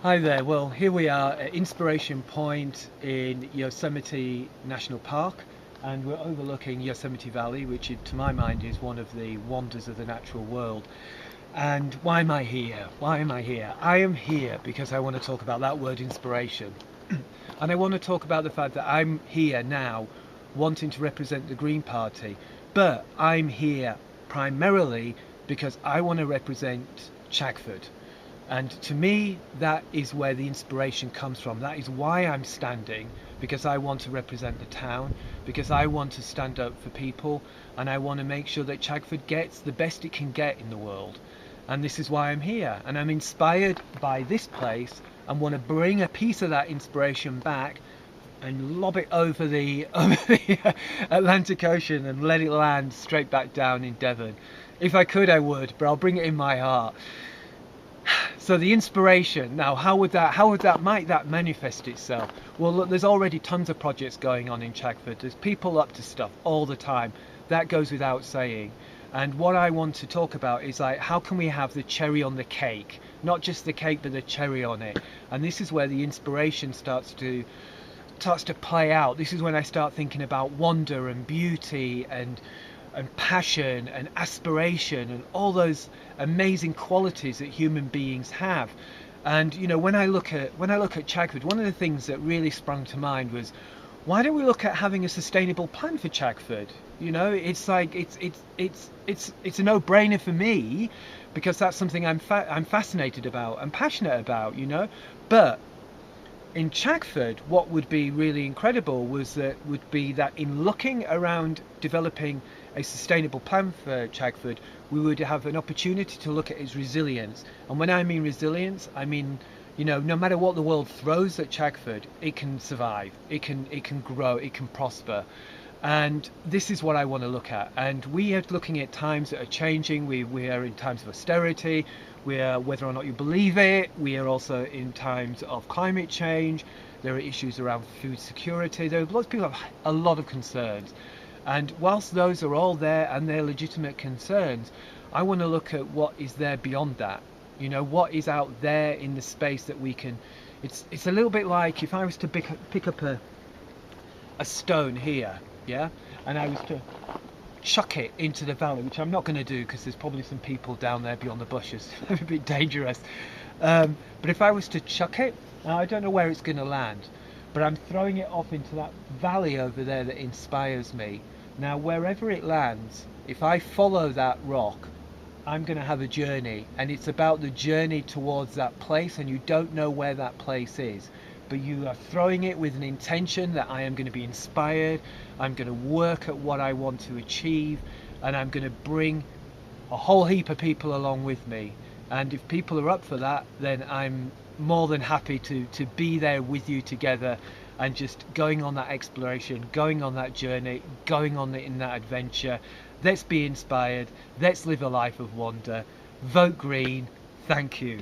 Hi there. Well, here we are at Inspiration Point in Yosemite National Park, and we're overlooking Yosemite Valley, which to my mind is one of the wonders of the natural world. And why am I here? Why am I here? I am here because I want to talk about that word inspiration. And I want to talk about the fact that I'm here now wanting to represent the Green Party, but I'm here primarily because I want to represent Chagford. And to me, that is where the inspiration comes from. That is why I'm standing, because I want to represent the town, because I want to stand up for people, and I want to make sure that Chagford gets the best it can get in the world. And this is why I'm here. And I'm inspired by this place and want to bring a piece of that inspiration back and lob it over the Atlantic Ocean and let it land straight back down in Devon. If I could, I would, but I'll bring it in my heart. So the inspiration, now how would that might that manifest itself? Well, look, there's already tons of projects going on in Chagford. There's people up to stuff all the time. That goes without saying. And what I want to talk about is, like, how can we have the cherry on the cake? Not just the cake, but the cherry on it. And this is where the inspiration starts to play out. This is when I start thinking about wonder and beauty and passion and aspiration and all those amazing qualities that human beings have. And when I look at Chagford, one of the things that really sprung to mind was, why don't we look at having a sustainable plan for Chagford? It's like it's a no-brainer for me, because that's something I'm fascinated about and passionate about. But in Chagford, what would be really incredible would be that in looking around developing a sustainable plan for Chagford, we would have an opportunity to look at its resilience. And when I mean resilience, I mean, no matter what the world throws at Chagford, it can survive, it can grow, it can prosper. And this is what I want to look at. And we are looking at times that are changing. We are in times of austerity. We are, whether or not you believe it, we are also in times of climate change. There are issues around food security. There are lots of people have a lot of concerns. And whilst those are all there and they're legitimate concerns, I want to look at what is there beyond that. What is out there in the space that we can. It's a little bit like if I was to pick up a stone here, yeah, and I was to chuck it into the valley, which I'm not going to do because there's probably some people down there beyond the bushes. It's a bit dangerous. But if I was to chuck it, now I don't know where it's going to land, but I'm throwing it off into that valley over there that inspires me. Now, wherever it lands, if I follow that rock, I'm going to have a journey, and it's about the journey towards that place, and you don't know where that place is, but you are throwing it with an intention that I am going to be inspired, I'm going to work at what I want to achieve, and I'm going to bring a whole heap of people along with me. And if people are up for that, then I'm more than happy to be there with you together, and just going on that exploration, going on that journey, going on in that adventure. Let's be inspired. Let's live a life of wonder. Vote green. Thank you.